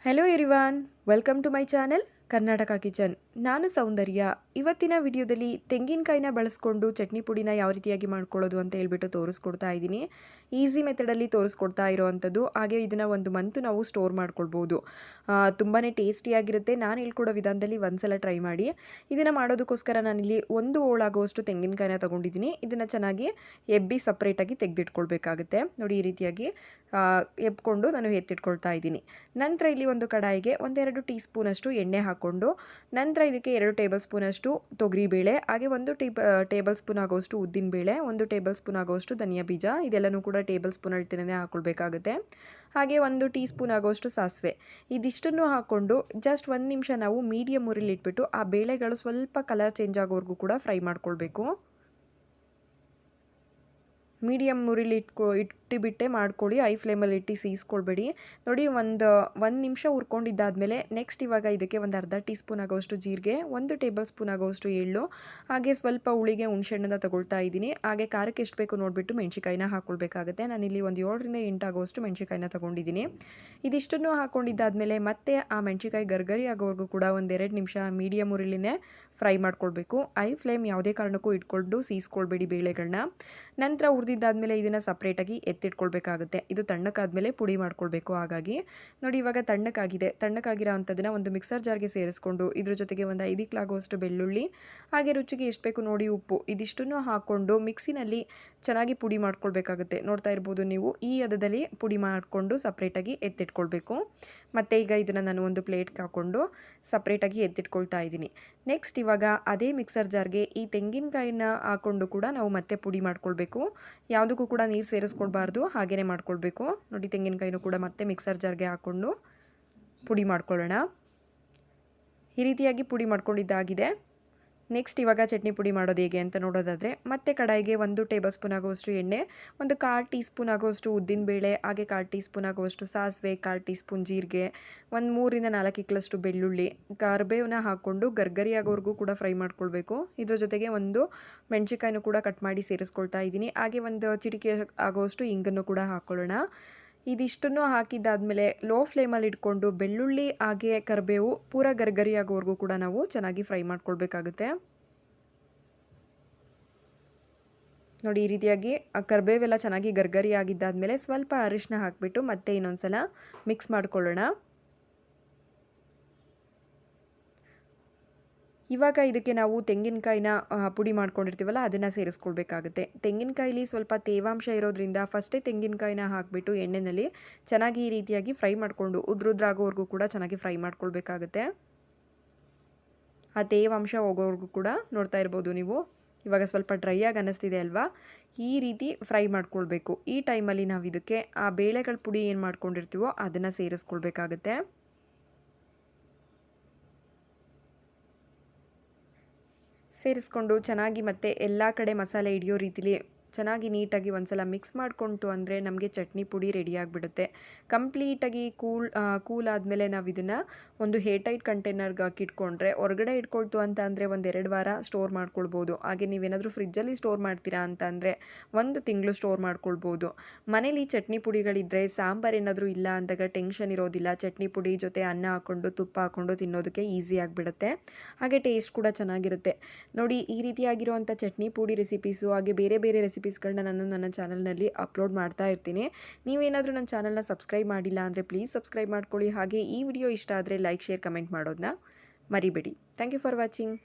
Hello everyone, welcome to my channel Karnataka kitchen. ನಾನು ಸೌಂದರ್ಯ. ಇವತ್ತಿನ ವಿಡಿಯೋದಲ್ಲಿ ತೆಂಗಿನಕಾಯಿನ ಬಳಸ್ಕೊಂಡು ಚಟ್ನಿ ಪುಡಿನ ಯಾವ ರೀತಿಯಾಗಿ ಮಾಡ್ಕೊಳ್ಳೋದು ಅಂತ ಹೇಳ್ಬಿಟ್ಟು ತೋರಿಸ್ಕೊಡ್ತಾ ಇದ್ದೀನಿ. ಈಸಿ ಮೆಥಡಲ್ಲಿ ತೋರಿಸ್ಕೊಡ್ತಾ ಇರೋವಂಥದ್ದು. ಹಾಗೆ ಇದನ್ನು ಒಂದು ಮಂತು ನಾವು ಸ್ಟೋರ್ ಮಾಡ್ಕೊಳ್ಬೋದು. ತುಂಬಾ ಟೇಸ್ಟಿಯಾಗಿರುತ್ತೆ. ನಾನು ಹೇಳ್ಕೊಡೋ ವಿಧಾನದಲ್ಲಿ ಒಂದ್ಸಲ ಟ್ರೈ ಮಾಡಿ. ಇದನ್ನು ಮಾಡೋದಕ್ಕೋಸ್ಕರ ನಾನಿಲ್ಲಿ 1 ಹೋಳಾಗುವಷ್ಟು ತೆಂಗಿನಕಾಯಿನ ತೊಗೊಂಡಿದ್ದೀನಿ. ಇದನ್ನು ಚೆನ್ನಾಗಿ ಎಬ್ಬಿ ಸಪ್ರೇಟಾಗಿ ತೆಗೆದಿಟ್ಕೊಳ್ಬೇಕಾಗುತ್ತೆ. ನೋಡಿ, ಈ ರೀತಿಯಾಗಿ ಎಬ್ಕೊಂಡು ನಾನು ಎತ್ತಿಟ್ಕೊಳ್ತಾ ಇದ್ದೀನಿ. ನಂತರ ಇಲ್ಲಿ ಒಂದು ಕಡಾಯಿಗೆ 1-2 ಟೀ ಸ್ಪೂನಷ್ಟು ಎಣ್ಣೆ ಹಾಕ್ಕೊಂಡು, ನಂತರ ಇದಕ್ಕೆ 2 ಟೇಬಲ್ ಸ್ಪೂನಷ್ಟು ತೊಗರಿಬೇಳೆ, ಹಾಗೆ 1 ಟೇಬಲ್ ಸ್ಪೂನ್ ಆಗೋಷ್ಟು ಉದ್ದಿನಬೇಳೆ, 1 ಟೇಬಲ್ ಸ್ಪೂನ್ ಆಗೋಷ್ಟು ಧನಿಯಾ ಬೀಜ, ಇದೆಲ್ಲನೂ ಕೂಡ ಟೇಬಲ್ ಸ್ಪೂನ್ ಅಳ್ತಿನೇ ಹಾಕ್ಕೊಳ್ಬೇಕಾಗುತ್ತೆ. ಹಾಗೆ 1 ಟೀ ಸ್ಪೂನ್ ಆಗೋಷ್ಟು ಸಾಸಿವೆ, ಇದಿಷ್ಟನ್ನು ಹಾಕ್ಕೊಂಡು ಜಸ್ಟ್ 1 ನಿಮಿಷ ನಾವು ಮೀಡಿಯಮ್ ಉರಿಲಿ ಇಟ್ಬಿಟ್ಟು ಆ ಬೇಳೆಗಳು ಸ್ವಲ್ಪ ಕಲರ್ ಚೇಂಜ್ ಆಗೋವರೆಗೂ ಕೂಡ ಫ್ರೈ ಮಾಡ್ಕೊಳ್ಬೇಕು. ಮೀಡಿಯಮ್ ಉರಿಲಿ ಇಟ್ಟುಬಿಟ್ಟೆ ಮಾಡ್ಕೊಳ್ಳಿ. ಹೈ ಫ್ಲೇಮಲ್ಲಿ ಇಟ್ಟು ಸೀಸ್ಕೊಳ್ಬೇಡಿ. ನೋಡಿ, ಒಂದು ನಿಮಿಷ ಹುರ್ಕೊಂಡಿದ್ದಾದಮೇಲೆ ನೆಕ್ಸ್ಟ್ ಇವಾಗ ಇದಕ್ಕೆ ಒಂದು ಅರ್ಧ ಟೀ ಸ್ಪೂನ್ ಆಗೋಷ್ಟು ಜೀರಿಗೆ, 1 ಟೇಬಲ್ ಸ್ಪೂನ್ ಆಗೋಷ್ಟು ಎಳ್ಳು, ಹಾಗೆ ಸ್ವಲ್ಪ ಹುಳಿಗೆ ಹುಣಸೆಹಣ್ಣನ್ನ ತಗೊಳ್ತಾ ಇದ್ದೀನಿ. ಹಾಗೆ ಖಾರಕ್ಕೆ ಎಷ್ಟು ಬೇಕು ನೋಡಿಬಿಟ್ಟು ಮೆಣಸಿಕಾಯಿನ ಹಾಕ್ಕೊಳ್ಬೇಕಾಗುತ್ತೆ. ನಾನಿಲ್ಲಿ ಒಂದು 7ರಿಂದ 8 ಆಗೋಷ್ಟು ಮೆಣಸಿಕಾಯಿನ ತೊಗೊಂಡಿದ್ದೀನಿ. ಇದಿಷ್ಟನ್ನು ಹಾಕ್ಕೊಂಡಿದ್ದಾದಮೇಲೆ ಮತ್ತೆ ಆ ಮೆಣಸಿಕಾಯಿ ಗರ್ಗರಿ ಆಗೋವರೆಗೂ ಕೂಡ 1-2 ನಿಮಿಷ ಮೀಡಿಯಮ್ ಉರಿಲಿನೇ ಫ್ರೈ ಮಾಡ್ಕೊಳ್ಬೇಕು. ಹೈ ಫ್ಲೇಮ್ ಯಾವುದೇ ಕಾರಣಕ್ಕೂ ಇಟ್ಕೊಂಡು ಸೀಸ್ಕೊಳ್ಬೇಡಿ ಬೇಳೆಗಳನ್ನ. ನಂತರ ಹುರಿದಿದ್ದಾದಮೇಲೆ ಇದನ್ನು ಸಪ್ರೇಟಾಗಿ ಎತ್ತಿಟ್ಕೊಳ್ಬೇಕಾಗುತ್ತೆ. ಇದು ತಣ್ಣಕ್ಕಾದಮೇಲೆ ಪುಡಿ ಮಾಡ್ಕೊಳ್ಬೇಕು. ಹಾಗಾಗಿ ನೋಡಿ, ಇವಾಗ ತಣ್ಣಕ್ಕಾಗಿರೋ ಅಂಥದ್ದನ್ನು ಒಂದು ಮಿಕ್ಸರ್ ಜಾರ್ಗೆ ಸೇರಿಸ್ಕೊಂಡು ಇದ್ರ ಜೊತೆಗೆ ಒಂದು 5 ಕ್ಲಾಗುವಷ್ಟು ಬೆಳ್ಳುಳ್ಳಿ, ಹಾಗೆ ರುಚಿಗೆ ಎಷ್ಟು ಬೇಕು ನೋಡಿ ಉಪ್ಪು, ಇದಿಷ್ಟನ್ನು ಹಾಕ್ಕೊಂಡು ಮಿಕ್ಸಿನಲ್ಲಿ ಚೆನ್ನಾಗಿ ಪುಡಿ ಮಾಡ್ಕೊಳ್ಬೇಕಾಗುತ್ತೆ. ನೋಡ್ತಾ ಇರ್ಬೋದು ನೀವು, ಈ ಹದದಲ್ಲಿ ಪುಡಿ ಮಾಡಿಕೊಂಡು ಸಪ್ರೇಟಾಗಿ ಎತ್ತಿಟ್ಕೊಳ್ಬೇಕು. ಮತ್ತು ಈಗ ಇದನ್ನು ನಾನು ಒಂದು ಪ್ಲೇಟ್ಗೆ ಹಾಕ್ಕೊಂಡು ಸಪ್ರೇಟಾಗಿ ಎತ್ತಿಟ್ಕೊಳ್ತಾ ಇದ್ದೀನಿ. ನೆಕ್ಸ್ಟ್ ಇವಾಗ ಅದೇ ಮಿಕ್ಸರ್ ಜಾರ್ಗೆ ಈ ತೆಂಗಿನಕಾಯಿನ ಹಾಕ್ಕೊಂಡು ಕೂಡ ನಾವು ಮತ್ತೆ ಪುಡಿ ಮಾಡ್ಕೊಳ್ಬೇಕು. ಯಾವುದಕ್ಕೂ ಕೂಡ ನೀರು ಸೇರಿಸ್ಕೊಳ್ಬಾರ್ದು, ಹಾಗೇ ಮಾಡ್ಕೊಳ್ಬೇಕು. ನೋಡಿ, ತೆಂಗಿನಕಾಯಿನೂ ಕೂಡ ಮತ್ತೆ ಮಿಕ್ಸರ್ ಜಾರ್ಗೆ ಹಾಕ್ಕೊಂಡು ಪುಡಿ ಮಾಡ್ಕೊಳ್ಳೋಣ. ಈ ರೀತಿಯಾಗಿ ಪುಡಿ ಮಾಡ್ಕೊಂಡಿದ್ದಾಗಿದೆ. ನೆಕ್ಸ್ಟ್ ಇವಾಗ ಚಟ್ನಿ ಪುಡಿ ಮಾಡೋದು ಹೇಗೆ ಅಂತ ನೋಡೋದಾದರೆ, ಮತ್ತೆ ಕಡಾಯಿಗೆ 1 ಟೇಬಲ್ ಸ್ಪೂನ್ ಆಗುವಷ್ಟು ಎಣ್ಣೆ, 1/4 ಟೀ ಸ್ಪೂನ್ ಆಗುವಷ್ಟು ಉದ್ದಿನಬೇಳೆ, ಹಾಗೆ 1/4 ಟೀ ಸ್ಪೂನ್ ಆಗುವಷ್ಟು ಸಾಸಿವೆ, 1/4 ಟೀ ಸ್ಪೂನ್ ಜೀರಿಗೆ, 3-4 ಇಕ್ಕಳಷ್ಟು ಬೆಳ್ಳುಳ್ಳಿ, ಕರಿಬೇವನ್ನ ಹಾಕ್ಕೊಂಡು ಗರ್ಗರಿ ಆಗೋವರೆಗೂ ಕೂಡ ಫ್ರೈ ಮಾಡ್ಕೊಳ್ಬೇಕು. ಇದ್ರ ಜೊತೆಗೆ 1 ಮೆಣಸಿಕಾಯಿನೂ ಕೂಡ ಕಟ್ ಮಾಡಿ ಸೇರಿಸ್ಕೊಳ್ತಾ ಇದ್ದೀನಿ. ಹಾಗೆ 1 ಚಿಟಿಕೆ ಆಗುವಷ್ಟು ಇಂಗನ್ನು ಕೂಡ ಹಾಕ್ಕೊಳ್ಳೋಣ. ಇದಿಷ್ಟನ್ನು ಹಾಕಿದ್ದಾದಮೇಲೆ ಲೋ ಫ್ಲೇಮಲ್ಲಿ ಇಟ್ಕೊಂಡು ಬೆಳ್ಳುಳ್ಳಿ ಹಾಗೆ ಕರಿಬೇವು ಪೂರ ಗರ್ಗರಿ ಆಗೋವರೆಗೂ ಕೂಡ ನಾವು ಚೆನ್ನಾಗಿ ಫ್ರೈ ಮಾಡ್ಕೊಳ್ಬೇಕಾಗುತ್ತೆ. ನೋಡಿ, ಈ ರೀತಿಯಾಗಿ ಕರಿಬೇವೆಲ್ಲ ಚೆನ್ನಾಗಿ ಗರ್ಗರಿ ಆಗಿದ್ದಾದಮೇಲೆ ಸ್ವಲ್ಪ ಅರಿಶಿನ ಹಾಕಿಬಿಟ್ಟು ಮತ್ತೆ ಇನ್ನೊಂದ್ಸಲ ಮಿಕ್ಸ್ ಮಾಡ್ಕೊಳ್ಳೋಣ. ಇವಾಗ ಇದಕ್ಕೆ ನಾವು ತೆಂಗಿನಕಾಯಿನ ಪುಡಿ ಮಾಡ್ಕೊಂಡಿರ್ತೀವಲ್ಲ, ಅದನ್ನು ಸೇರಿಸ್ಕೊಳ್ಬೇಕಾಗುತ್ತೆ. ತೆಂಗಿನಕಾಯಿಲಿ ಸ್ವಲ್ಪ ತೇವಾಂಶ ಇರೋದ್ರಿಂದ ಫಸ್ಟೇ ತೆಂಗಿನಕಾಯಿನ ಹಾಕಿಬಿಟ್ಟು ಎಣ್ಣೆಯಲ್ಲಿ ಚೆನ್ನಾಗಿ ಈ ರೀತಿಯಾಗಿ ಫ್ರೈ ಮಾಡಿಕೊಂಡು ಉದ್ರುದ್ರಾಗೋವರೆಗೂ ಕೂಡ ಚೆನ್ನಾಗಿ ಫ್ರೈ ಮಾಡ್ಕೊಳ್ಬೇಕಾಗುತ್ತೆ. ಆ ತೇವಾಂಶ ಹೋಗೋವರೆಗೂ ಕೂಡ ನೋಡ್ತಾ ಇರ್ಬೋದು ನೀವು. ಇವಾಗ ಸ್ವಲ್ಪ ಡ್ರೈ ಆಗಿ ಅನ್ನಿಸ್ತಿದೆ ಅಲ್ವಾ, ಈ ರೀತಿ ಫ್ರೈ ಮಾಡ್ಕೊಳ್ಬೇಕು. ಈ ಟೈಮಲ್ಲಿ ನಾವು ಇದಕ್ಕೆ ಆ ಬೇಳೆಗಳ ಪುಡಿ ಏನು ಮಾಡ್ಕೊಂಡಿರ್ತೀವೋ ಅದನ್ನು ಸೇರಿಸ್ಕೊಳ್ಬೇಕಾಗುತ್ತೆ. ಸೇರಿಸ್ಕೊಂಡು ಚೆನ್ನಾಗಿ ಮತ್ತೆ ಎಲ್ಲ ಕಡೆ ಮಸಾಲೆ ಹಿಡಿಯೋ ರೀತಿಲಿ ಚೆನ್ನಾಗಿ ನೀಟಾಗಿ ಒಂದ್ಸಲ ಮಿಕ್ಸ್ ಮಾಡಿಕೊಂಡು ಅಂದರೆ ನಮಗೆ ಚಟ್ನಿ ಪುಡಿ ರೆಡಿ ಆಗಿಬಿಡುತ್ತೆ. ಕಂಪ್ಲೀಟಾಗಿ ಕೂಲ್ ಆದಮೇಲೆ ನಾವು ಇದನ್ನು ಒಂದು ಏರ್ಟೈಟ್ ಕಂಟೈನರ್ಗೆ ಹಾಕಿಟ್ಕೊಂಡ್ರೆ ಹೊರಗಡೆ ಇಟ್ಕೊಳ್ತು ಅಂತ ಅಂದರೆ 1-2 ವಾರ ಸ್ಟೋರ್ ಮಾಡ್ಕೊಳ್ಬೋದು. ಹಾಗೆ ನೀವೇನಾದರೂ ಫ್ರಿಜ್ಜಲ್ಲಿ ಸ್ಟೋರ್ ಮಾಡ್ತೀರಾ ಅಂತ ಅಂದರೆ 1 ತಿಂಗಳು ಸ್ಟೋರ್ ಮಾಡ್ಕೊಳ್ಬೋದು. ಮನೇಲಿ ಚಟ್ನಿ ಪುಡಿಗಳಿದ್ದರೆ ಸಾಂಬಾರು ಏನಾದರೂ ಇಲ್ಲ ಅಂದಾಗ ಟೆನ್ಷನ್ ಇರೋದಿಲ್ಲ. ಚಟ್ನಿ ಪುಡಿ ಜೊತೆ ಅನ್ನ ಹಾಕ್ಕೊಂಡು ತುಪ್ಪ ಹಾಕ್ಕೊಂಡು ತಿನ್ನೋದಕ್ಕೆ ಈಸಿ ಆಗಿಬಿಡುತ್ತೆ. ಹಾಗೆ ಟೇಸ್ಟ್ ಕೂಡ ಚೆನ್ನಾಗಿರುತ್ತೆ. ನೋಡಿ, ಈ ರೀತಿಯಾಗಿರುವಂಥ ಚಟ್ನಿ ಪುಡಿ ರೆಸಿಪೀಸು ಹಾಗೆ ಬೇರೆ ಬೇರೆ ರೆಸಿಪೀಸ್ಗಳನ್ನ ನಾನು ನನ್ನ ಚಾನಲ್ನಲ್ಲಿ ಅಪ್ಲೋಡ್ ಮಾಡ್ತಾ ಇರ್ತೀನಿ. ನೀವೇನಾದರೂ ನನ್ನ ಚಾನಲ್ನ ಸಬ್ಸ್ಕ್ರೈಬ್ ಮಾಡಿಲ್ಲ ಅಂದರೆ ಪ್ಲೀಸ್ ಸಬ್ಸ್ಕ್ರೈಬ್ ಮಾಡ್ಕೊಳ್ಳಿ. ಹಾಗೆ ಈ ವಿಡಿಯೋ ಇಷ್ಟ ಆದರೆ ಲೈಕ್, ಶೇರ್, ಕಮೆಂಟ್ ಮಾಡೋದನ್ನ ಮರಿಬೇಡಿ. Thank you for watching.